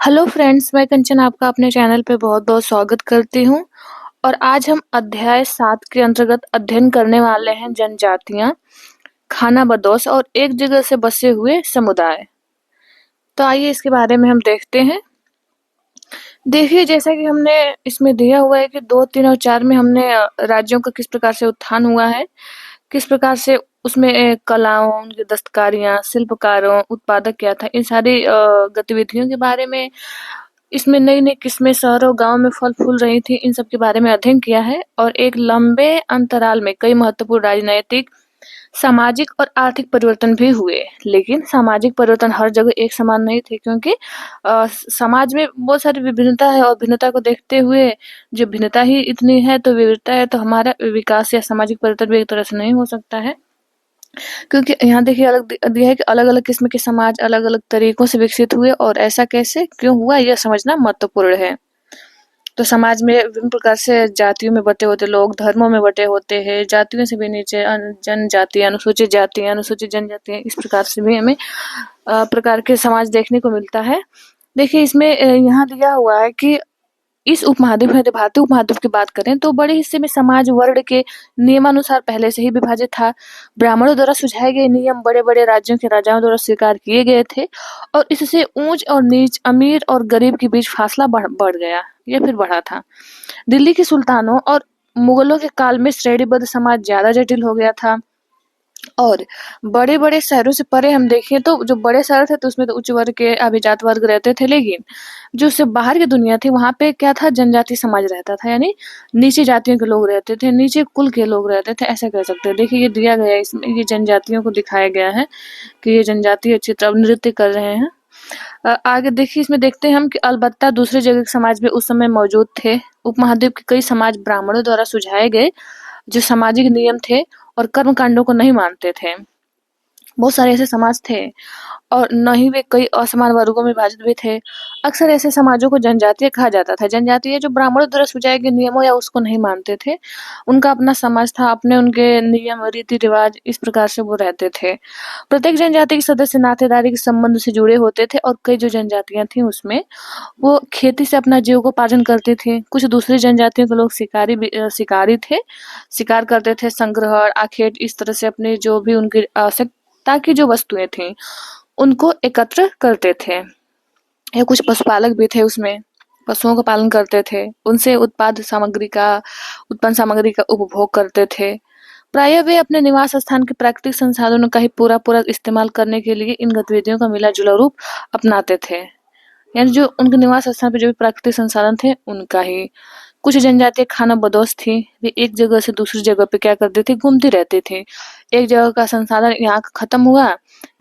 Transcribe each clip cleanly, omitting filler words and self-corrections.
Hello friends, मैं कंचन आपका अपने चैनल पे बहुत-बहुत स्वागत करती हूँ और आज हम अध्याय 7 के अंतर्गत अध्ययन करने वाले हैं जनजातियाँ, खानाबदोश और एक जगह से बसे हुए समुदाय। तो आइए इसके बारे में हम देखते हैं। देखिए जैसा कि हमने इसमें दिया हुआ है कि 2, 3 और 4 में हमने राज्यों का किस प्रकार से उत्थान हुआ है, किस प्रकार से उसमें कलाओं, उनकी दस्तकारियाँ, शिल्पकारों, उत्पादक क्या था, इन सारी गतिविधियों के बारे में इसमें नई-नई किस्में शहरों, गाँव में फल-फूल रही थी, इन सब के बारे में अध्ययन किया है और एक लंबे अंतराल में कई महत्वपूर्ण राजनैतिक, सामाजिक और आर्थिक परिवर्तन भी हुए। लेकिन सामाजिक परिवर्तन हर जगह एक समान नहीं थे क्योंकि समाज में बहुत सारी विभिन्नता है और भिन्नता को देखते हुए जो भिन्नता ही इतनी है तो विविधता है तो हमारा विकास या सामाजिक परिवर्तन भी एक तरह से नहीं हो सकता है। क्योंकि यहाँ देखिए अलग दिया है कि अलग-अलग किस्म के समाज अलग-अलग तरीकों से विकसित हुए और ऐसा कैसे, क्यों हुआ यह समझना महत्वपूर्ण है। तो समाज में विभिन्न प्रकार से जातियों में बँटे होते लोग, धर्मों में बँटे होते हैं, जातियों से भी नीचे जनजाति, अनुसूचित जनजातियाँ, इस प्रकार से भी हमें प्रकार के समाज देखने को मिलता है। देखिए इसमें यहाँ दिया हुआ है कि इस उपमहाद्वीप में यदि भारतीय उपमहाद्वीप की बात करें तो बड़े हिस्से में समाज वर्ण के नियमानुसार पहले से ही विभाजित था। ब्राह्मणों द्वारा सुझाए गए नियम बड़े-बड़े राज्यों के राजाओं द्वारा स्वीकार किए गए थे और इससे ऊंच और नीच, अमीर और गरीब के बीच फासला बढ़ गया या फिर बढ़ा था। दिल्ली के सुल्तानों और मुगलों के काल में श्रेणीबद्ध समाज ज्यादा जटिल हो गया था और बड़े-बड़े शहरों से परे हम देखें तो जो बड़े शहर थे तो उसमें तो उच्च वर्ग के अभिजात वर्ग रहते थे, लेकिन जो उससे बाहर की दुनिया थी वहाँ पे क्या था, जनजाति समाज रहता था, यानी नीची जातियों के लोग रहते थे, नीचे कुल के लोग रहते थे, ऐसा कह सकते हैं। देखिए ये दिया गया है इसमें, ये जनजातियों को दिखाया गया है कि ये जनजाति अच्छी तरह नृत्य कर रहे हैं। आगे देखिए इसमें देखते हैं हम कि अलबत्ता दूसरे जगह के समाज भी उस समय मौजूद थे। उपमहाद्वीप के कई समाज ब्राह्मणों द्वारा सुझाए गए जो सामाजिक नियम थे और कर्मकांडों को नहीं मानते थे। बहुत सारे ऐसे समाज थे और न ही वे कई असमान वर्गों में विभाजित भी थे। अक्सर ऐसे समाजों को जनजातीय कहा जाता था। जनजातीय जो ब्राह्मणों द्वारा सुझाए गए नियमों या उसको नहीं मानते थे। उनका अपना समाज था, अपने उनके नियम, रीति-रिवाज, इस प्रकार से वो रहते थे। प्रत्येक जनजाति के सदस्य नातेदारी के संबंध से जुड़े होते थे और कई जो जनजातियाँ थीं उसमें वो खेती से अपना जीविकोपार्जन करती थी। कुछ दूसरी जनजातियों के लोग शिकारी थे, शिकार करते थे, संग्रहण, आखेट, इस तरह से अपनी जो भी उनकी आवश्यकता की जो वस्तुएँ थीं, उनको एकत्र करते थे। या कुछ पशुपालक भी थे उसमें, पशुओं का पालन करते थे, उनसे उत्पन्न सामग्री का उपभोग करते थे। प्रायः वे अपने निवास स्थान के प्राकृतिक संसाधनों का ही पूरा-पूरा इस्तेमाल करने के लिए इन गतिविधियों का मिला-जुला रूप अपनाते थे। यानी जो उनके निवास स्थान पे जो भी प्राकृतिक संसाधन थे, उनका ही। कुछ जनजातियाँ खानाबदोश थी, वे एक जगह से दूसरी जगह पे क्या करती थी, घूमती रहती थी। एक जगह का संसाधन यहाँ खत्म हुआ,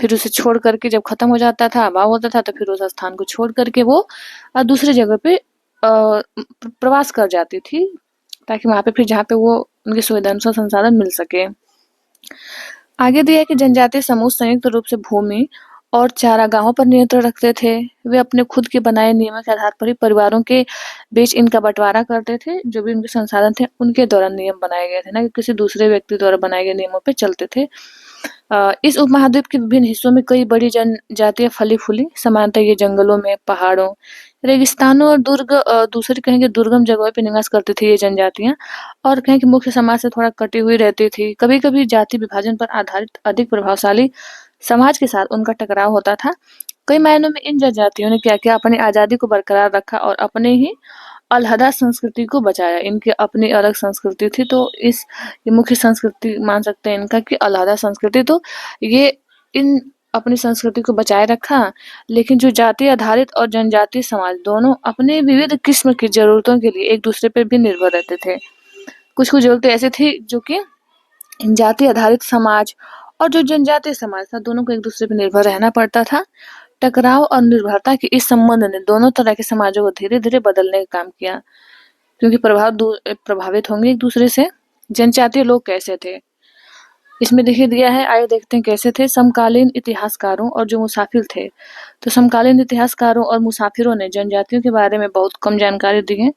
फिर उसे छोड़ कर के जब खत्म हो जाता था, अभाव होता था, तो फिर उस स्थान को छोड़ कर के वो दूसरी जगह पे प्रवास कर जाती थी, ताकि वहाँ पे फिर जहाँ पे वो उनकी सुविधानुसार संसाधन मिल सके। आगे दिया है कि जनजातीय समूह संयुक्त रूप से भूमि और चारागाहों पर नियंत्रण रखते थे। वे अपने खुद के बनाए नियमों के आधार पर ही परिवारों के बीच इनका बंटवारा करते थे। जो भी उनके संसाधन थे, उनके द्वारा नियम बनाए गए थे, ना कि किसी दूसरे व्यक्ति द्वारा बनाए गए नियमों पे चलते थे। इस उपमहाद्वीप के विभिन्न हिस्सों में कई बड़ी जनजातियाँ फली-फूली, सामान्यतः ये जंगलों में, पहाड़ों, रेगिस्तानों और दूसरे कहेंगे दुर्गम जगहों पे निवास करती थी ये जनजातियाँ और कहें कि मुख्य समाज से थोड़ा कटी हुई रहती थी। कभी-कभी जाति विभाजन पर आधारित अधिक प्रभावशाली समाज के साथ उनका टकराव होता था। कई मायनों में इन जनजातियों ने क्या किया, अपनी आज़ादी को बरकरार रखा और अपने ही अलहदा संस्कृति को बचाया। इनकी अपनी अलग संस्कृति थी, तो ये मुख्य संस्कृति मान सकते हैं इनका कि अलहदा संस्कृति, तो ये इन अपनी संस्कृति को बचाए रखा, लेकिन जो जाति आधारित और जनजातीय समाज दोनों अपने विविध किस्म की ज़रूरतों के लिए एक दूसरे पर भी निर्भर रहते थे। कुछ-कुछ ज़रूरतें ऐसी थी जो कि जाति आधारित समाज और जो जनजातीय समाज था, दोनों को एक दूसरे पर निर्भर रहना पड़ता था। टकराव और निर्भरता के इस संबंध ने दोनों तरह के समाजों को धीरे-धीरे बदलने का काम किया, क्योंकि प्रभावित होंगे एक दूसरे से। जनजातीय लोग कैसे थे? इसमें देखिए दिया है, आइए देखते हैं कैसे थे। समकालीन इतिहासकारों और जो मुसाफिर थे, तो समकालीन इतिहासकारों और मुसाफिरों ने जनजातियों के बारे में बहुत कम जानकारी दी है।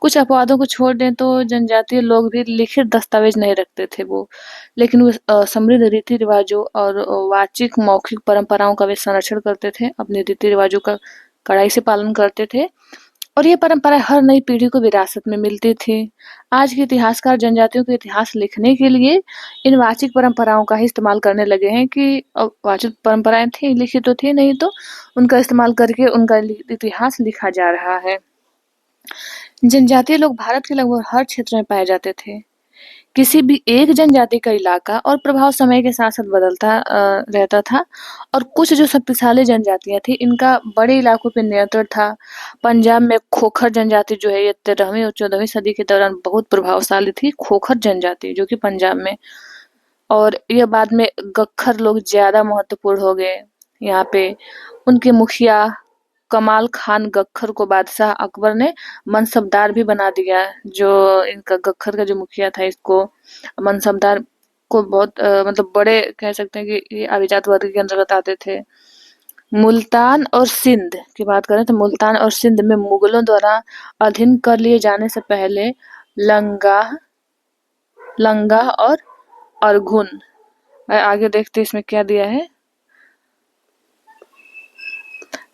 कुछ अपवादों को छोड़ दें तो जनजातीय लोग भी लिखित दस्तावेज नहीं रखते थे वो, लेकिन वो समृद्ध रीति रिवाजों और वाचिक मौखिक परंपराओं का वे संरक्षण करते थे, अपने रीति रिवाजों का कड़ाई से पालन करते थे और ये परंपरा हर नई पीढ़ी को विरासत में मिलती थी। आज के इतिहासकार जनजातियों के इतिहास लिखने के लिए इन वाचिक परंपराओं का ही इस्तेमाल करने लगे हैं कि वाचिक परंपराएं थी, लिखी तो थी नहीं, तो उनका इस्तेमाल करके उनका इतिहास लिखा जा रहा है। जनजातीय लोग भारत के लगभग हर क्षेत्र में पाए जाते थे। किसी भी एक जनजाति का इलाका और प्रभाव समय के साथ साथ बदलता रहता था और कुछ जो शक्तिशाली जनजातियां थी इनका बड़े इलाकों पे नियंत्रण था। पंजाब में खोखर जनजाति जो है ये 13वीं और 14वीं सदी के दौरान बहुत प्रभावशाली थी। खोखर जनजाति जो कि पंजाब में, और ये बाद में गख्खर लोग ज्यादा महत्वपूर्ण हो गए यहाँ पे। उनके मुखिया कमाल खान गख्खर को बादशाह अकबर ने मनसबदार भी बना दिया। जो इनका गख्खर का जो मुखिया था इसको मनसबदार को बहुत मतलब बड़े कह सकते हैं कि ये अभिजात वर्ग के अंतर्गत आते थे। मुल्तान और सिंध की बात करें तो मुल्तान और सिंध में मुगलों द्वारा अधीन कर लिए जाने से पहले लंगाह लंगाह और अरघुन, आगे देखते इसमें क्या दिया है,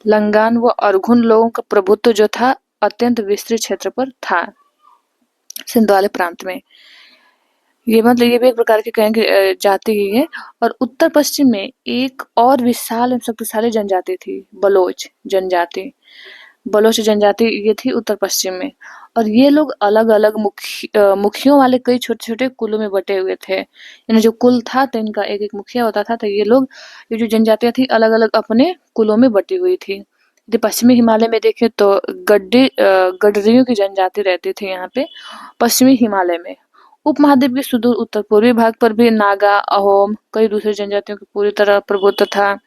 लंगान व अरघुन लोगों का प्रभुत्व जो था अत्यंत विस्तृत क्षेत्र पर था सिंध वाले प्रांत में। ये मतलब ये भी एक प्रकार की कहेंगे जाति ही है। और उत्तर पश्चिम में एक और विशाल एवं शक्तिशाली जनजाति थी, बलोच जनजाति। बलोच जनजाति ये थी उत्तर पश्चिम में, और ये लोग अलग अलग मुखियों वाले कई छोटे छोटे कुलों में बटे हुए थे। यानी जो कुल था तो इनका एक एक मुखिया होता था। तो ये लोग, ये जो जनजातियां थी अलग अलग अपने कुलों में बटी हुई थी। यदि पश्चिमी हिमालय में देखें तो गडरियों की जनजाति रहती थी यहाँ पे पश्चिमी हिमालय में। उपमहाद्वीप के सुदूर उत्तर पूर्वी भाग पर भी नागा, अहोम, कई दूसरी जनजातियों की पूरी तरह प्रभुत्व था।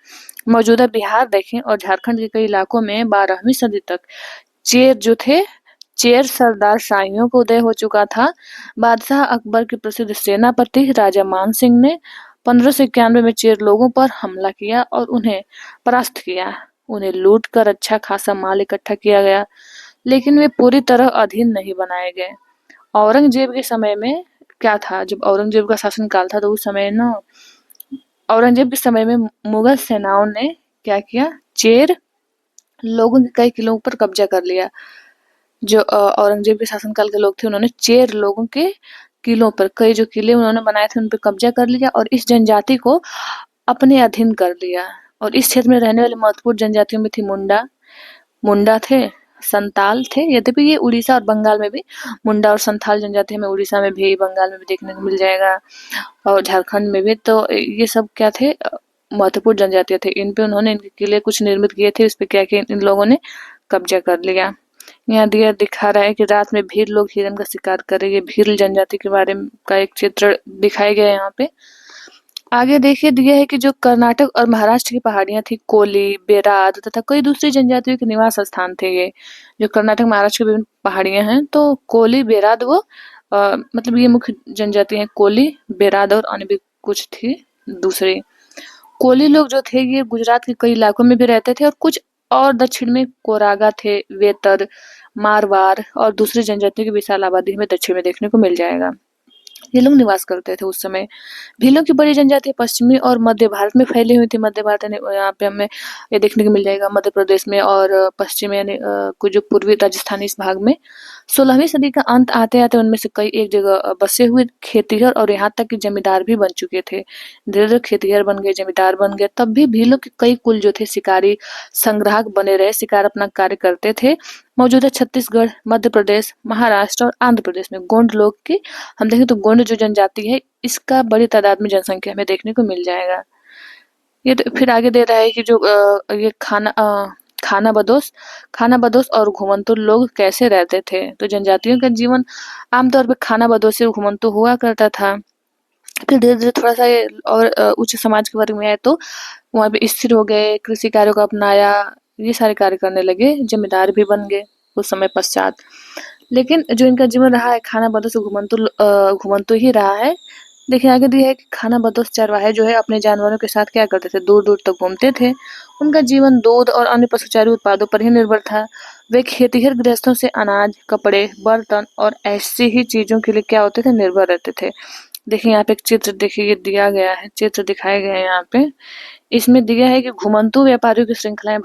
मौजूदा बिहार देखें और झारखंड के कई इलाकों में 12वीं सदी तक चेर जो थे, चेर सरदार शाहियों का उदय हो चुका था। बादशाह अकबर के प्रसिद्ध सेनापति राजा मान सिंह ने 1591 में चेर लोगों पर हमला किया और उन्हें परास्त किया। उन्हें लूट कर अच्छा खासा माल इकट्ठा किया गया, लेकिन वे पूरी तरह अधीन नहीं बनाए गए। औरंगजेब के समय में क्या था, जब औरंगजेब का शासनकाल था तो उस समय ना औरंगजेब के समय में मुगल सेनाओं ने क्या किया, चेर लोगों के कई किलों पर कब्जा कर लिया। जो औरंगजेब के शासनकाल के लोग थे उन्होंने चेर लोगों के किलों पर, कई जो किले उन्होंने बनाए थे उन पर कब्जा कर लिया और इस जनजाति को अपने अधीन कर लिया। और इस क्षेत्र में रहने वाली महत्वपूर्ण जनजातियों में थी मुंडा थे, संताल थे। यद्यपि ये उड़ीसा और बंगाल में भी मुंडा और संथाल जनजाति हमें उड़ीसा में भी, बंगाल में भी देखने को मिल जाएगा और झारखंड में भी। तो ये सब क्या थे, महत्वपूर्ण जनजातियां थे। इन पे उन्होंने इनके किले कुछ निर्मित किए थे, इस पे क्या किया इन लोगों ने, कब्जा कर लिया। यहाँ दिखा रहा है कि रात में भील लोग हिरन का शिकार कर रहे हैं। भील जनजाति के बारे में का एक चित्र दिखाया गया है यहाँ पे। आगे देखिए दिया है कि जो कर्नाटक और महाराष्ट्र की पहाड़ियां थी, कोली, बेराद तथा कई दूसरी जनजातियों के निवास स्थान थे। ये जो कर्नाटक महाराष्ट्र की विभिन्न पहाड़ियां हैं, तो कोली, बेराद वो मतलब ये मुख्य जनजाति हैं, कोली, बेराद और अन्य भी कुछ थी दूसरी। कोली लोग जो थे ये गुजरात के कई इलाकों में भी रहते थे और कुछ और दक्षिण में कोरागा थे, वेतर, मारवाड़ और दूसरी जनजातियों की विशाल आबादी हमें दक्षिण में देखने को मिल जाएगा। ये लोग निवास करते थे उस समय। भीलों की बड़ी जनजाति पश्चिमी और मध्य भारत में फैली हुई थी। मध्य भारत यानी यहाँ पे हमें ये देखने को मिल जाएगा मध्य प्रदेश में और पश्चिम यानी कुछ जो पूर्वी राजस्थान इस भाग में। 16वीं सदी का अंत आते आते उनमें से कई एक जगह बसे हुए खेतिहर और यहाँ तक कि जमींदार भी बन चुके थे। धीरे धीरे खेतिहर बन गए, जमींदार बन गए। तब भी भीलों के कई कुल जो थे शिकारी संग्राहक बने रहे, शिकार अपना कार्य करते थे। मौजूदा छत्तीसगढ़, मध्य प्रदेश, महाराष्ट्र और आंध्र प्रदेश में गोंड लोग की हम देखें तो गोंड जो जनजाति है इसका बड़ी तादाद में जनसंख्या हमें देखने को मिल जाएगा। ये तो फिर आगे दे रहा है कि जो ये खाना बदोश और घुमंतु लोग कैसे रहते थे। तो जनजातियों का जीवन आमतौर पर खाना बदोश और घुमंतु हुआ करता था। फिर धीरे धीरे थोड़ा सा ये और उच्च समाज के वर्ग में आए तो वहाँ पे स्थिर हो गए, कृषि कार्यों को अपनाया, ये सारे कार्य करने लगे, जमींदार भी बन गए उस समय पश्चात। लेकिन जो इनका जीवन रहा है खाना बदोश घुमंतु ही रहा है। देखिए आगे दिया है कि खाना बदोश चरवाहे जो है अपने जानवरों के साथ क्या करते थे, दूर दूर तक घूमते थे। उनका जीवन दूध और अन्य पशुचारी उत्पादों पर ही निर्भर था। वे खेतिहर गृहस्थों से अनाज, कपड़े, बर्तन और ऐसी ही चीजों के लिए क्या होते थे, निर्भर रहते थे। देखिए यहाँ पे एक चित्र देखिए ये दिया गया है, चित्र दिखाए गए हैं यहाँ पे। इसमें दिया है कि घुमंतू व्यापारियों की श्रृंखलाएं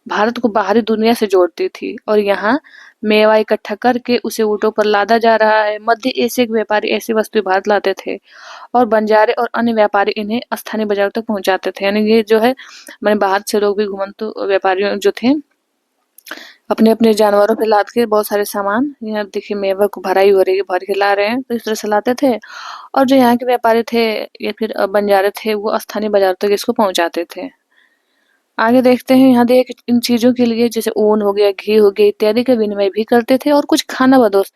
भारत को बाहरी दुनिया से जोड़ती थी और यहाँ मेवा इकट्ठा करके उसे ऊँटों पर लादा जा रहा है। मध्य एशिया के व्यापारी ऐसी वस्तुएं भारत लाते थे और बंजारे और अन्य व्यापारी इन्हें स्थानीय बाजारों तक पहुंचाते थे। यानी ये जो है मैंने बाहर से लोग भी घुमंतू व्यापारियों जो थे अपने अपने जानवरों पे लाद के बहुत सारे सामान, यहाँ देखिए मेवा को भराई हो रही है, भर के ला रहे हैं, तो इस तरह से लाते थे। और जो यहाँ के व्यापारी थे या फिर बंजारे थे वो स्थानीय बाजार तक इसको पहुंचाते थे। आगे देखते हैं यहाँ देख इन चीजों के लिए जैसे ऊन हो गया, घी हो गया इत्यादि का विनिमय भी करते थे और कुछ खाना बदोश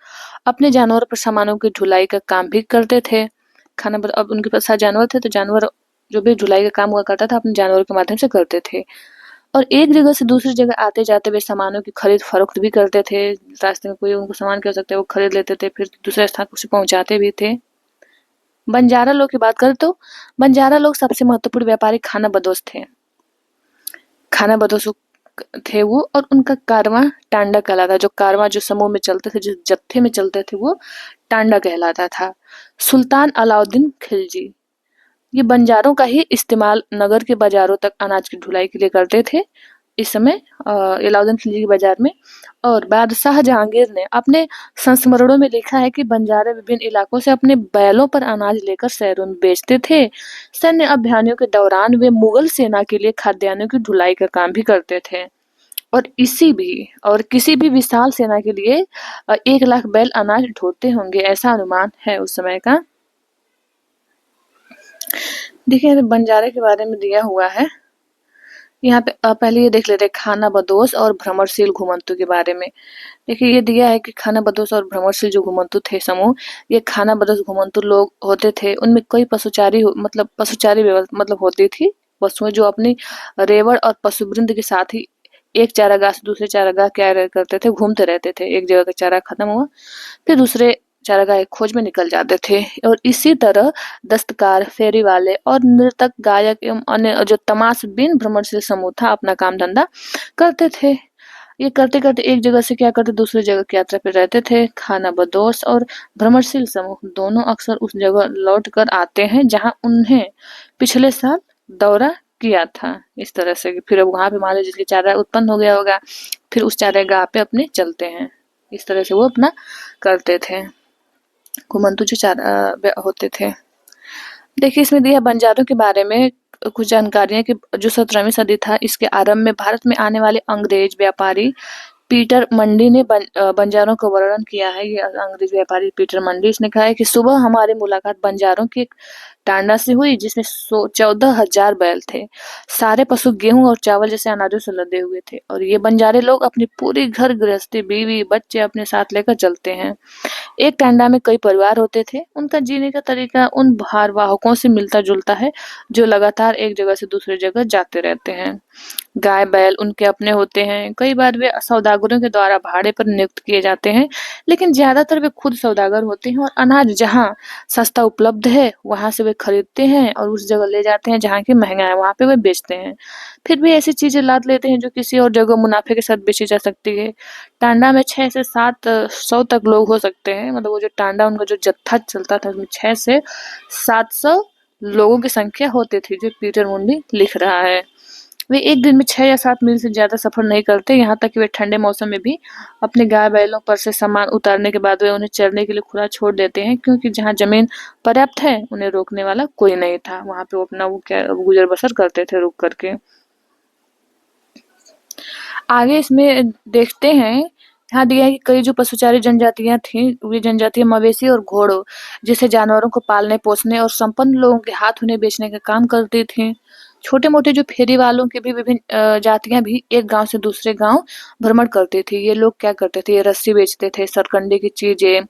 अपने जानवरों पर सामानों की ढुलाई का काम भी करते थे। अब उनके पास सारे जानवर थे तो जानवर जो भी ढुलाई का काम हुआ करता था अपने जानवरों के माध्यम से करते थे। और एक जगह से दूसरी जगह आते जाते वे सामानों की खरीद फरोख्त भी करते थे। रास्ते में कोई उनको सामान कह सकते हैं वो खरीद लेते थे, फिर दूसरे स्थान पर उसे पहुंचाते भी थे। बंजारा लोग की बात करें तो बंजारा लोग सबसे महत्वपूर्ण व्यापारी खाना बदोश थे। खाना बदोश थे वो, और उनका कारवां टांडा कहलाता। जो कारवां जो समूह में चलते थे, जिस जत्थे में चलते थे वो टांडा कहलाता था। सुल्तान अलाउद्दीन खिलजी ये बंजारों का ही इस्तेमाल नगर के बाजारों तक अनाज की ढुलाई के लिए करते थे इस समय अलाउद्दीन खिलजी के बाजार में। और बादशाह जहांगीर ने अपने संस्मरणों में लिखा है कि बंजारे विभिन्न इलाकों से अपने बैलों पर अनाज लेकर शहरों में बेचते थे। सैन्य अभियानों के दौरान वे मुगल सेना के लिए खाद्यान्नों की ढुलाई का काम भी करते थे। और किसी भी विशाल सेना के लिए 1 लाख बैल अनाज ढोते होंगे, ऐसा अनुमान है उस समय का। देखिए बंजारे के बारे में दिया हुआ है यहाँ पे। पहले ये देख लेते हैं खाना बदोश और भ्रमरशील घुमंतू के बारे में। देखिए ये दिया है कि खाना बदोश और भ्रमरशील जो घुमंतू थे समूह, ये खाना बदोश घुमंतू लोग होते थे। उनमें कई पशुचारी मतलब होती थी वस्तुएं जो अपनी रेवड़ और पशुवृंद के साथ ही एक चारागाह से दूसरे चारागाह क्या करते थे, घूमते रहते थे। एक जगह का चारा खत्म हुआ फिर दूसरे चारागाह की खोज में निकल जाते थे। और इसी तरह दस्तकार, फेरी वाले और नृतक, गायक एवं अन्य जो तमाशबीन भ्रमणशील समूह था अपना काम धंधा करते थे। ये करते करते एक जगह से क्या करते दूसरी जगह की यात्रा पे रहते थे। खाना बदोश और भ्रमणशील समूह दोनों अक्सर उस जगह लौट कर आते हैं जहां उन्हें पिछले साल दौरा किया था। इस तरह से फिर अब वहां पे मान लो जिसकी चारा उत्पन्न हो गया होगा फिर उस चारागाह पे अपने चलते हैं। इस तरह से वो अपना करते थे घुमंतू जो होते थे। देखिए इसमें दिया बंजारों के बारे में कुछ जानकारियां कि जो 17वीं सदी था इसके आरंभ में भारत में आने वाले अंग्रेज व्यापारी पीटर मंडी ने बंजारों का वर्णन किया है। ये अंग्रेज व्यापारी पीटर मंडी, इसने कहा है कि सुबह हमारी मुलाकात बंजारों की एक टांडा से हुई जिसमें 14,000 बैल थे। सारे पशु गेहूं और चावल जैसे अनाजों से लदे हुए थे और ये बंजारे लोग अपनी पूरी घर गृहस्थी, बीवी बच्चे अपने साथ लेकर चलते हैं। एक टांडा में कई परिवार होते थे। उनका जीने का तरीका उन भारवाहकों से मिलता जुलता है जो लगातार एक जगह से दूसरी जगह जाते रहते हैं। गाय बैल उनके अपने होते हैं। कई बार वे सौदागरों के द्वारा भाड़े पर नियुक्त किए जाते हैं, लेकिन ज्यादातर वे खुद सौदागर होते हैं और अनाज जहाँ सस्ता उपलब्ध है वहां से वे खरीदते हैं और उस जगह ले जाते हैं जहाँ की महंगा है वहां पे वे बेचते हैं। फिर भी ऐसी चीजें लाद लेते हैं जो किसी और जगह मुनाफे के साथ बेची जा सकती है। टांडा में 6 से 700 तक लोग हो सकते हैं। मतलब वो जो टांडा उनका जो जत्था चलता था उसमें 6 से 700 लोगों की संख्या होती थी, जो पीटर मुंडी लिख रहा है। वे एक दिन में 6 या 7 मील से ज्यादा सफर नहीं करते। यहाँ तक कि वे ठंडे मौसम में भी अपने गाय बैलों पर से सामान उतारने के बाद वे उन्हें चरने के लिए खुला छोड़ देते हैं, क्योंकि जहाँ जमीन पर्याप्त है उन्हें रोकने वाला कोई नहीं था। वहां पे वो अपना गुजर बसर करते थे रुक करके। आगे इसमें देखते हैं यहाँ दिया है कि कई जो पशुचारी जनजातियां थी वे जनजातियां मवेशी और घोड़ों जैसे जानवरों को पालने पोसने और संपन्न लोगों के हाथ उन्हें बेचने का काम करती थी। छोटे मोटे जो फेरी वालों के भी विभिन्न जातियां भी एक गांव से दूसरे गांव भ्रमण करती थी। ये लोग क्या करते थे, ये रस्सी बेचते थे, सरकंडे की चीजें,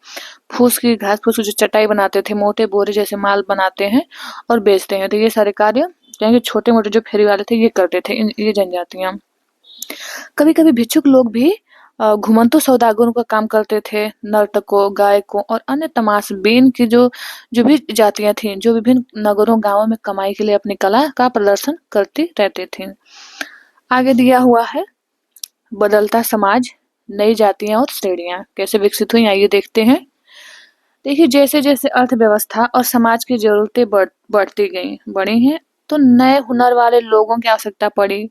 फूस की घास फूस की जो चटाई बनाते थे, मोटे बोरे जैसे माल बनाते हैं और बेचते हैं। तो ये सारे कार्य छोटे मोटे जो फेरी वाले थे ये करते थे ये जनजातियां। कभी कभी भिक्षुक लोग भी घुमंतू सौदागरों का काम करते थे। नर्तकों, गायकों और अन्य तमाशबीन की जो जो भी जातियां थीं जो विभिन्न नगरों गांवों में कमाई के लिए अपनी कला का प्रदर्शन करती रहती थीं। आगे दिया हुआ है बदलता समाज, नई जातियां और श्रेणियां कैसे विकसित हुई आइए देखते हैं। देखिए, जैसे-जैसे अर्थव्यवस्था और समाज की ज़रूरतें बढ़ती गईं बढ़ी हैं, तो नए हुनर वाले लोगों की आवश्यकता पड़ी।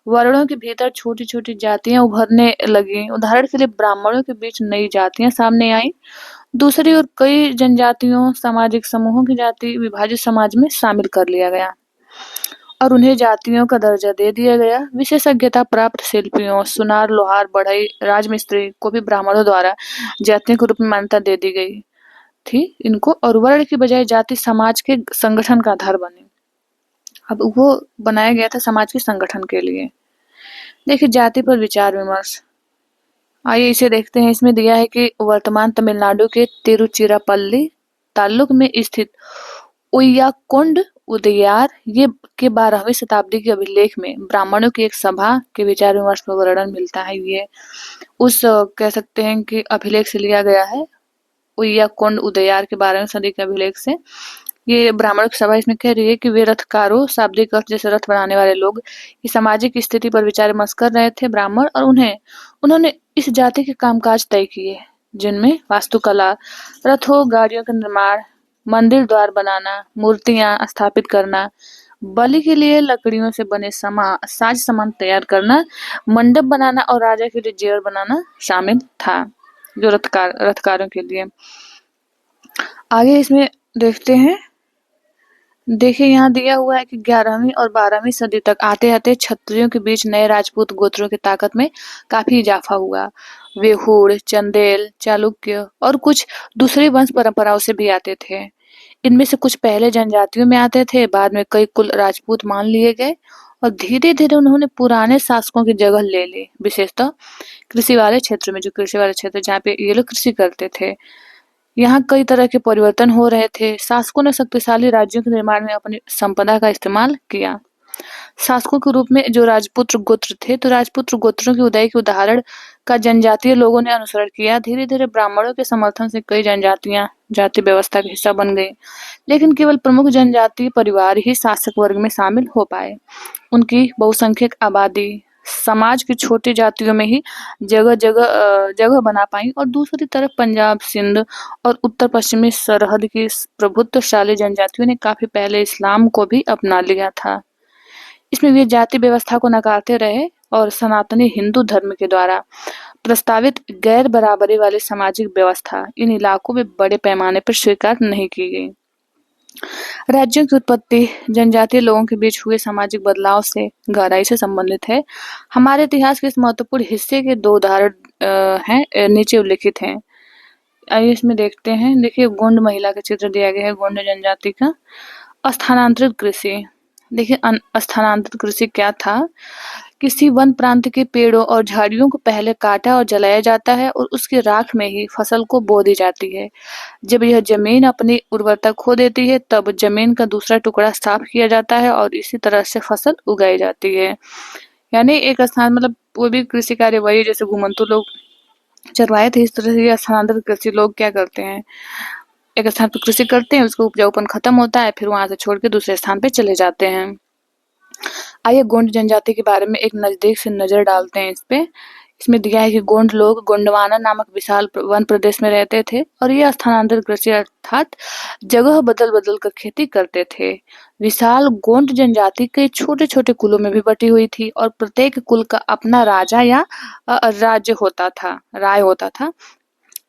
वर्णों के भीतर छोटी-छोटी जातियाँ उभरने लगीं। उदाहरण के लिए ब्राह्मणों के बीच नई जातियाँ सामने आईं। दूसरी ओर कई जनजातियों, सामाजिक समूहों की जाति विभाजित समाज में शामिल कर लिया गया और उन्हें जातियों का दर्जा दे दिया गया। विशेषज्ञता प्राप्त शिल्पियों, सुनार, लोहार, बढ़ई, राजमिस्त्री को भी ब्राह्मणों द्वारा जातियों के रूप में मान्यता दे दी गई थी इनको, और वर्ण की बजाय जाति समाज के संगठन का आधार बनी। अब वो बनाया गया था समाज के संगठन के लिए। देखिए, जाति पर विचार विमर्श। आइए इसे देखते हैं। इसमें दिया है कि वर्तमान तमिलनाडु के तिरुचिरापल्ली ताल्लुक में स्थित उय्याकोंड उदयार ये के 12वीं शताब्दी के अभिलेख में ब्राह्मणों की एक सभा के विचार विमर्श का वर्णन मिलता है। ये उस कह सकते हैं कि अभिलेख से लिया गया है, उय्याकोंड उदयार के 12वीं सदी के अभिलेख से। ये ब्राह्मणों की सभा इसमें कह रही है कि वे रथकारों, शाब्दिक अर्थ जैसे रथ बनाने वाले लोग की सामाजिक स्थिति पर विचार विमर्श कर रहे थे ब्राह्मण, और उन्होंने इस जाति के कामकाज तय किए, जिनमें वास्तुकला, रथों, गाड़ियों का निर्माण, मंदिर द्वार बनाना, मूर्तियां स्थापित करना, बलि के लिए लकड़ियों से बने साज सामान तैयार करना, मंडप बनाना और राजा के लिए जेवर बनाना शामिल था, जो रथकारों के लिए। आगे इसमें देखते हैं। देखिए, यहाँ दिया हुआ है कि 11वीं और 12वीं सदी तक आते-आते क्षत्रियों के बीच नए राजपूत गोत्रों की ताकत में काफी इजाफा हुआ। वे हुड़, चंदेल, चालुक्य और कुछ दूसरी वंश परंपराओं से भी आते थे। इनमें से कुछ पहले जनजातियों में आते थे, बाद में कई कुल राजपूत मान लिए गए और धीरे-धीरे उन्होंने पुराने शासकों की जगह ले ली, विशेषतः कृषि वाले क्षेत्र में, जो कृषि वाले क्षेत्र जहाँ पे ये लोग कृषि करते थे। यहाँ कई तरह के परिवर्तन हो रहे थे। शासकों ने शक्तिशाली राज्यों के निर्माण में अपनी संपदा का इस्तेमाल किया। शासकों के रूप में जो राजपुत्र गोत्र थे, तो राजपुत्र गोत्रों के उदय के उदाहरण का जनजातीय लोगों ने अनुसरण किया। धीरे-धीरे ब्राह्मणों के समर्थन से कई जनजातियां जाति व्यवस्था का हिस्सा बन गई, लेकिन केवल प्रमुख जनजातीय परिवार ही शासक वर्ग में शामिल हो पाए। उनकी बहुसंख्यक आबादी समाज की छोटी जातियों में ही जगह बना पाई, और दूसरी तरफ पंजाब, सिंध और उत्तर पश्चिमी सरहद की प्रभुत्वशाली जनजातियों ने काफी पहले इस्लाम को भी अपना लिया था। इसमें वे जाति व्यवस्था को नकारते रहे और सनातनी हिंदू धर्म के द्वारा प्रस्तावित गैर बराबरी वाली सामाजिक व्यवस्था इन इलाकों में बड़े पैमाने पर स्वीकार नहीं की गई। राज्यों की उत्पत्ति जनजातीय लोगों के बीच हुए सामाजिक बदलाव से गहराई से संबंधित है। हमारे इतिहास के इस महत्वपूर्ण हिस्से के 2 उदाहरण नीचे उल्लिखित हैं। आइए इसमें देखते हैं। देखिए, गोंड महिला का चित्र दिया गया है, गोंड जनजाति का। स्थानांतरित कृषि। देखिए, स्थानांतरित कृषि क्या था? किसी वन प्रांत के पेड़ों और झाड़ियों को पहले काटा और जलाया जाता है और उसकी राख में ही फसल को बो दी जाती है। जब यह जमीन अपनी उर्वरता खो देती है, तब जमीन का दूसरा टुकड़ा साफ किया जाता है और इसी तरह से फसल उगाई जाती है। यानी एक स्थान, मतलब वो भी कृषि कार्य वही जैसे घुमंतु लोग चरवाए थे, इस तरह से ये स्थानांतरित कृषि लोग क्या करते हैं, एक स्थान पर कृषि करते हैं, उसका उपजाऊपन खत्म होता है, फिर वहां से छोड़ के दूसरे स्थान पे चले जाते हैं। आइए गोंड जनजाति के बारे में एक नजदीक से नजर डालते हैं इस पे। इसमें दिया है कि गोंड लोग गोंडवाना नामक विशाल वन प्रदेश में रहते थे और ये स्थानांतरित कृषि अर्थात जगह बदल बदल कर खेती करते थे। विशाल गोंड जनजाति कई छोटे छोटे कुलों में भी बटी हुई थी और प्रत्येक कुल का अपना राजा या राज्य होता था, राय होता था।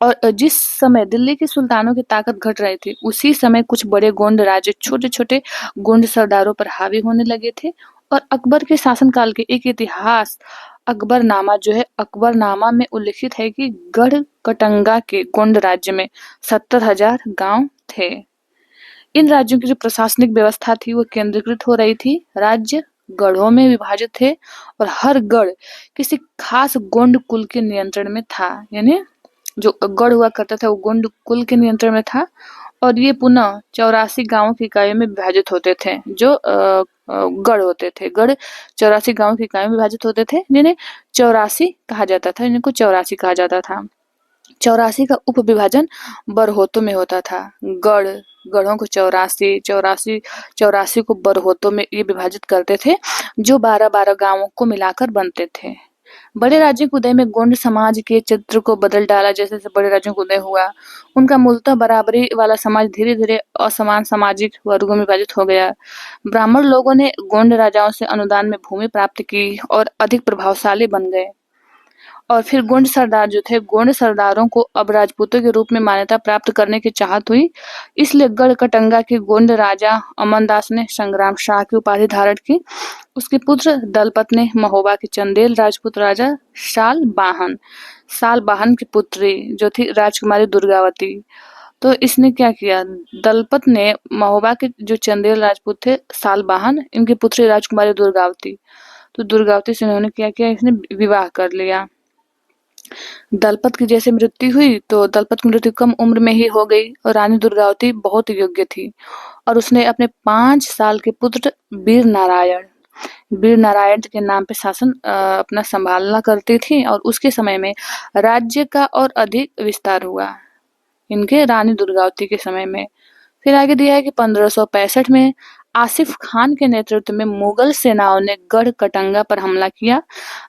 और जिस समय दिल्ली के सुल्तानों की ताकत घट रही थी, उसी समय कुछ बड़े गोंड राज्य छोटे छोटे गोंड सरदारों पर हावी होने लगे थे। और अकबर के शासनकाल के एक इतिहास अकबरनामा जो है, अकबरनामा में उल्लिखित है कि गढ़ कटंगा के गोंड राज्य में 70,000 गांव थे। इन राज्यों की जो प्रशासनिक व्यवस्था थी वो केंद्रीकृत हो रही थी। राज्य गढ़ों में विभाजित थे और हर गढ़ किसी खास गोंड कुल के नियंत्रण में था। यानी जो गढ़ हुआ करता था वो गोंड कुल के नियंत्रण में था और ये पुनः 84 गांवों की इकाइयों में विभाजित होते थे, जो गढ़ होते थे। गढ़ 84 गांवों की इकाइयों में विभाजित होते थे, जिन्हें 84 कहा जाता था, इनको 84 कहा जाता था। 84 का उप विभाजन बरहोतों में होता था। गढ़ों को 84 को बरहोतों में ये विभाजित करते थे, जो 12-12 गांवों को मिलाकर बनते थे। बड़े राज्यों के उदय में गोंड समाज के चित्र को बदल डाला। जैसे-जैसे बड़े राज्यों का उदय हुआ, उनका मूलतः बराबरी वाला समाज धीरे-धीरे असमान सामाजिक वर्गों में विभाजित हो गया। ब्राह्मण लोगों ने गोंड राजाओं से अनुदान में भूमि प्राप्त की और अधिक प्रभावशाली बन गए। और फिर गोंड सरदार जो थे, गोंड सरदारों को अब राजपूतों के रूप में मान्यता प्राप्त करने की चाहत हुई। इसलिए गढ़कटंगा के गोंड राजा अमरदास ने संग्राम शाह की उपाधि धारण की। उसके पुत्र दलपत ने महोबा के चंदेल राजपूत राजा सालबाहन की पुत्री जो थी राजकुमारी दुर्गावती। तो इसने क्या किया, दलपत ने महोबा के जो चंदेल राजपूत थे सालबाहन, इनकी पुत्री राजकुमारी दुर्गावती, तो दुर्गावती से इन्होंने क्या किया, इसने विवाह कर लिया। दलपत की जैसे मृत्यु हुई तो दलपत की मृत्यु कम उम्र में ही हो गई और रानी दुर्गावती बहुत योग्य थी और उसने अपने 5 साल के पुत्र वीर नारायण के नाम पे शासन अपना संभालना करती थी और उसके समय में राज्य का और अधिक विस्तार हुआ इनके रानी दुर्गावती के समय में। फिर आगे दिया है कि 1565 में आसिफ खान के नेतृत्व में मुगल सेनाओं ने गढ़ कटंगा पर हमला किया।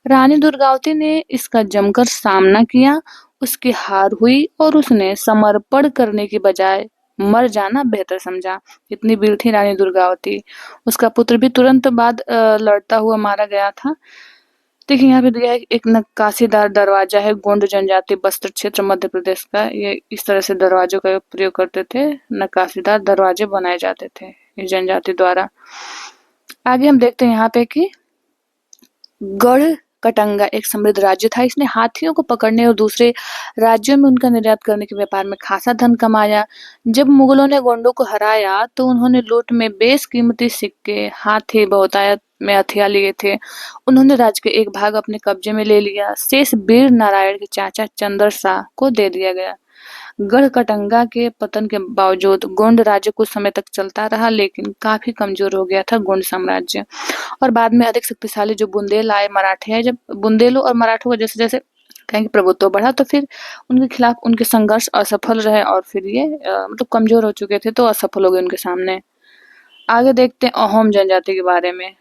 रानी दुर्गावती ने इसका जमकर सामना किया, उसकी हार हुई और उसने समर्पण करने की बजाय मर जाना बेहतर समझा। इतनी वीर थी रानी दुर्गावती। उसका पुत्र भी तुरंत बाद लड़ता हुआ मारा गया था। देखिए यहाँ पे दिया है एक नक्काशीदार दरवाजा है, गोंड जनजाति बस्तर क्षेत्र मध्य प्रदेश का। ये इस तरह से दरवाजों का प्रयोग करते थे, नक्काशीदार दरवाजे बनाए जाते थे इस जनजाति द्वारा। आगे हम देखते हैं यहाँ पे कि गढ़ कटंगा एक समृद्ध राज्य था। इसने हाथियों को पकड़ने और दूसरे राज्यों में उनका निर्यात करने के व्यापार में खासा धन कमाया। जब मुगलों ने गोंडों को हराया तो उन्होंने लूट में बेशकीमती सिक्के, हाथी, बहुतायत में हथियार लिए थे। उन्होंने राज्य के एक भाग अपने कब्जे में ले लिया। शेष वीर नारायण के चाचा चंद्र शाह को दे दिया गया। गढ़कटंगा के पतन के बावजूद गोंड राज्य कुछ समय तक चलता रहा, लेकिन काफी कमजोर हो गया था गोंड साम्राज्य। और बाद में अधिक शक्तिशाली जो बुंदेल आए, मराठे आए, जब बुंदेलों और मराठों का जैसे जैसे कहेंगे प्रभुत्व बढ़ा तो फिर उनके खिलाफ उनके संघर्ष असफल रहे और फिर ये मतलब कमजोर हो चुके थे तो असफल हो गए उनके सामने। आगे देखते हैं अहोम जनजाति के बारे में।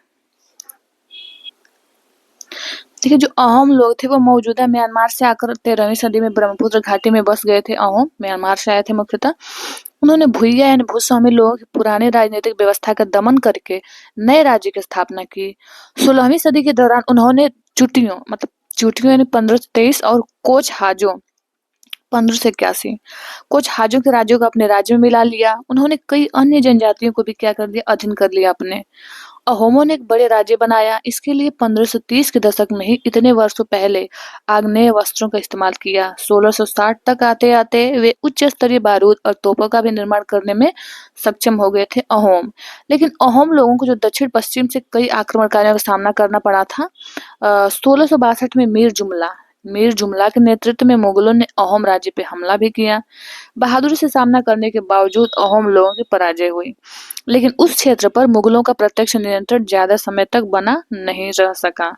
देखिए जो अहोम लोग थे वो मौजूदा म्यांमार से आकर 13वीं सदी में ब्रह्मपुत्र घाटी में बस गए थे। अहोम म्यांमार से आए थे मुख्यतः। उन्होंने भुइया यानी भूस्वामी लोगों की पुरानी राजनीतिक व्यवस्था का दमन करके नए राज्य की स्थापना की। 16वीं सदी के दौरान उन्होंने चुटियों यानी 1523 और कोच हाजों 1581 कुछ हाजों के राज्यों को अपने राज्य में मिला लिया। उन्होंने कई अन्य जनजातियों को भी क्या कर दिया, अधीन कर लिया अपने। अहोमों ने एक बड़े राज्य बनाया। इसके लिए 1530 के दशक में ही इतने वर्षों पहले आग्नेय वस्त्रों का इस्तेमाल किया। 1660 तक आते आते वे उच्च स्तरीय बारूद और तोपों का भी निर्माण करने में सक्षम हो गए थे अहोम। लेकिन अहोम लोगों को जो दक्षिण पश्चिम से कई आक्रमणकारियों का सामना करना पड़ा था। 1662 में मीर जुमला के नेतृत्व में मुगलों ने अहोम राज्य पे हमला भी किया। बहादुरी से सामना करने के बावजूद अहोम लोगों की पराजय हुई, लेकिन उस क्षेत्र पर मुगलों का प्रत्यक्ष नियंत्रण ज्यादा समय तक बना नहीं रह सका।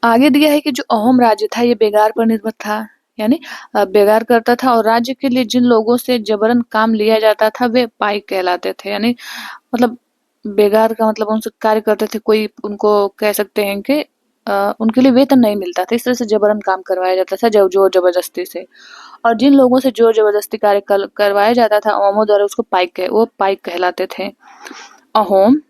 आगे दिया है कि जो अहोम राज्य था ये बेगार पर निर्भर था, यानी बेगार करता था और राज्य के लिए जिन लोगों से जबरन काम लिया जाता था वे पाइक कहलाते थे। यानी मतलब बेगार का मतलब उनसे कार्य करते थे, कोई उनको कह सकते हैं कि उनके लिए वेतन नहीं मिलता था। इस तरह से जबरन काम करवाया जाता था, जोर जबरदस्ती से। और जिन लोगों से जोर जबरदस्ती कार्य करवाया जाता था अहोमों द्वारा उसको पाइक कहलाते थे। अहोम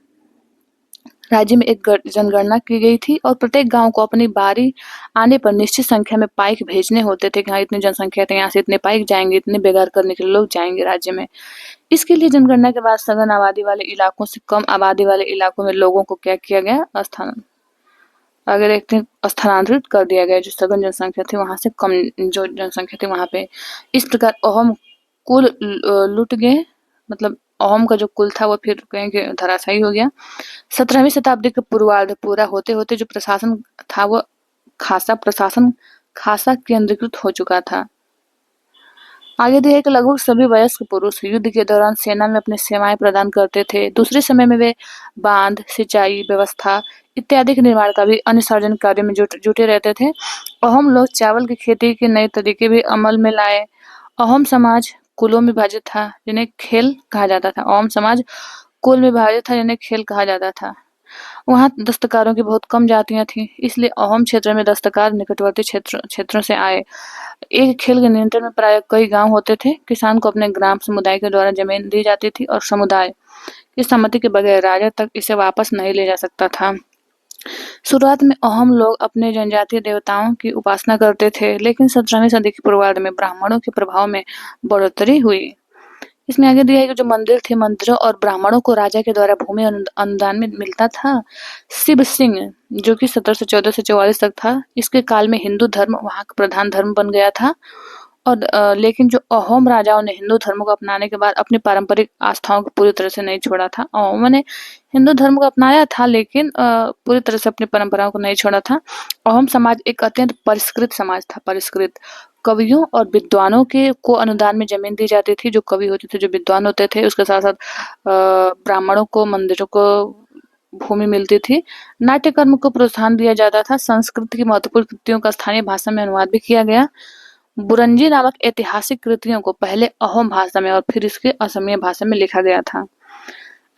राज्य में एक जनगणना की गई थी और प्रत्येक गांव को अपनी बारी आने पर निश्चित संख्या में पाइक भेजने होते थे कि हाँ इतनी जनसंख्या है, यहाँ से इतने पाइक जाएंगे, इतने बेगार करने के लिए लोग जाएंगे राज्य में। इसके लिए जनगणना के बाद सघन आबादी वाले इलाकों से कम आबादी वाले इलाकों में लोगों को क्या किया गया, अगर एक स्थानांतरित कर दिया गया। जो सघन जनसंख्या थी वहां से कम जो जनसंख्या थी वहां पे। इस प्रकार अहोम कुल लुट गए, मतलब अहोम का जो कुल था वो फिर कहेंगे धराशायी हो गया। 17वीं शताब्दी के पूर्वार्ध पूरा होते होते जो प्रशासन था वो खासा केंद्रीकृत हो चुका था। आगे दिया कि लगभग सभी वयस्क पुरुष युद्ध के दौरान सेना में अपनी सेवाएं प्रदान करते थे। दूसरे समय में वे बांध, सिंचाई व्यवस्था इत्यादि के निर्माण का भी अन्य सार्वजनिक कार्यों में जुटे रहते थे। अहोम लोग चावल की खेती के नए तरीके भी अमल में लाए। अहोम समाज कुलों में विभाजित था जिन्हें खेल कहा जाता था। अहोम समाज कुल में विभाजित था जिन्हें खेल कहा जाता था। वहाँ दस्तकारों की बहुत कम जातियाँ थीं, इसलिए अहोम क्षेत्र में दस्तकार निकटवर्ती क्षेत्रों से आए। एक खेल के नियंत्रण में प्रायः कई गाँव होते थे। किसान को अपने ग्राम समुदाय के द्वारा जमीन दी जाती थी और समुदाय की सहमति के बगैर राजा तक इसे वापस नहीं ले जा सकता था। शुरुआत में अहोम लोग अपने जनजातीय देवताओं की उपासना करते थे, लेकिन 17वीं सदी के पूर्वार्ध में ब्राह्मणों के प्रभाव में बढ़ोतरी हुई। इसमें आगे दिया है कि जो मंदिर थे, मंदिरों और ब्राह्मणों को राजा के द्वारा भूमि अनुदान में मिलता था। शिव सिंह, जो कि 1714 से 44 तक था, इसके काल में हिंदू धर्म वहाँ का प्रधान धर्म बन गया था। और लेकिन जो अहोम राजाओं ने हिंदू धर्म को अपनाने के बाद अपनी पारंपरिक आस्थाओं को पूरी तरह से नहीं छोड़ा था। अहोमों ने हिंदू धर्म को अपनाया था, लेकिन पूरी तरह से अपनी परंपराओं को नहीं छोड़ा था। अहोम समाज एक अत्यंत परिष्कृत समाज था। परिष्कृत कवियों और विद्वानों के को अनुदान में जमीन दी जाती थी। जो कवि होते थे, जो विद्वान होते थे, उसके साथ साथ ब्राह्मणों को, मंदिरों को भूमि मिलती थी। नाट्य कर्म को प्रोत्साहन दिया जाता था। संस्कृत की महत्वपूर्ण कृतियों का स्थानीय भाषा में अनुवाद भी किया गया। बुरंजी नामक ऐतिहासिक कृतियों को पहले अहोम भाषा में और फिर इसके असमिया भाषा में लिखा गया था।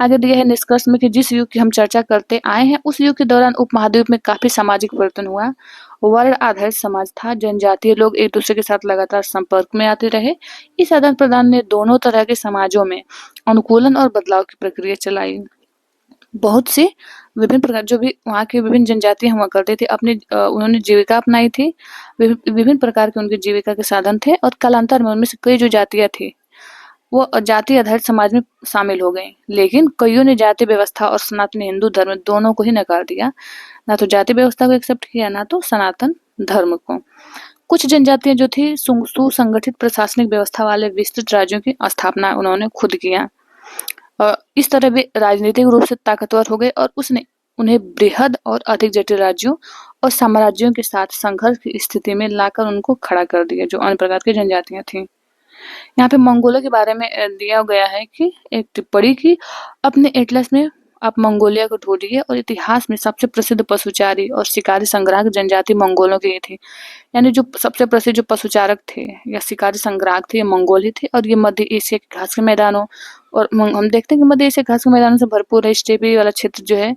आगे दिया है निष्कर्ष में कि जिस युग की हम चर्चा करते आए हैं, उस युग के दौरान उपमहाद्वीप में काफी सामाजिक परिवर्तन हुआ। वर्ण आधारित समाज था। जनजातीय लोग एक दूसरे के साथ लगातार संपर्क में आते रहे। इस आदान प्रदान ने दोनों तरह के समाजों में अनुकूलन और बदलाव की प्रक्रिया चलाई। बहुत सी विभिन्न प्रकार जो भी वहाँ की विभिन्न जनजातियां हुआ करती थी, अपनी उन्होंने जीविका अपनाई थी। विभिन्न प्रकार के उनके जीविका के साधन थे और कालांतर में उनमें से कई जो जातियां थी वो जाति आधारित समाज में शामिल हो गई। लेकिन कईयों ने जाति व्यवस्था और सनातनी हिंदू धर्म दोनों को ही नकार दिया। ना तो जाति व्यवस्था को एक्सेप्ट किया, ना तो सनातन धर्म को। कुछ जनजातियां जो थी सुसंगठित प्रशासनिक व्यवस्था वाले विस्तृत राज्यों की स्थापना उन्होंने खुद किया। इस तरह वे राजनीतिक रूप से ताकतवर हो गए और उसने उन्हें बृहद और अधिक जटिल राज्यों और साम्राज्यों के साथ संघर्ष की स्थिति में लाकर उनको खड़ा कर दिया, जो अन्य प्रकार की जनजातियां थीं। यहाँ पे मंगोलों के बारे में दिया गया है कि एक टिप्पणी की अपने एटलस में आप मंगोलिया को ढूंढिए और इतिहास में सबसे प्रसिद्ध पशुचारी और शिकारी संग्राहक जनजाति मंगोलों की थी। यानी जो सबसे प्रसिद्ध जो पशुचारक थे या शिकारी संग्राहक थे, ये मंगोल ही थे। और ये मध्य एशिया के घास के मैदानों और हम देखते हैं कि मध्य एशिया घास के मैदानों से भरपूर है। स्टेपी वाला क्षेत्र जो है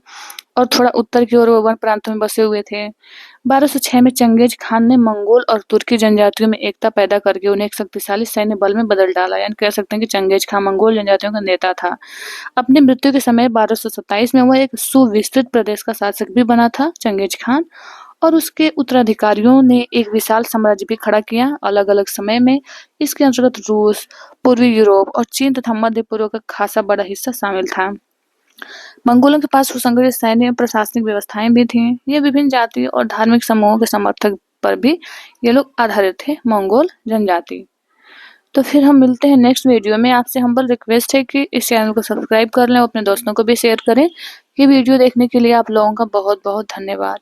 और थोड़ा उत्तर की ओर वो वन प्रांतों में बसे हुए थे। 1206 में चंगेज खान ने मंगोल और तुर्की जनजातियों में एकता पैदा करके उन्हें एक शक्तिशाली सैन्य बल में बदल डाला। यानी कह सकते हैं कि चंगेज खान मंगोल जनजातियों का नेता था। अपनी मृत्यु के समय 1227 में वह एक सुविस्तृत प्रदेश का शासक भी बना था, चंगेज खान। और उसके उत्तराधिकारियों ने एक विशाल साम्राज्य भी खड़ा किया अलग अलग समय में। इसके अंतर्गत रूस, पूर्वी यूरोप और चीन तथा मध्य पूर्व का खासा बड़ा हिस्सा शामिल था। मंगोलों के पास सुसंगठित सैन्य प्रशासनिक व्यवस्थाएं भी थीं। ये विभिन्न जाति और धार्मिक समूहों के समर्थक पर भी ये लोग आधारित थे, मंगोल जनजाति। तो फिर हम मिलते हैं नेक्स्ट वीडियो में। आपसे हम्बल रिक्वेस्ट है कि इस चैनल को सब्सक्राइब कर लें और अपने दोस्तों को भी शेयर करें। ये वीडियो देखने के लिए आप लोगों का बहुत बहुत धन्यवाद।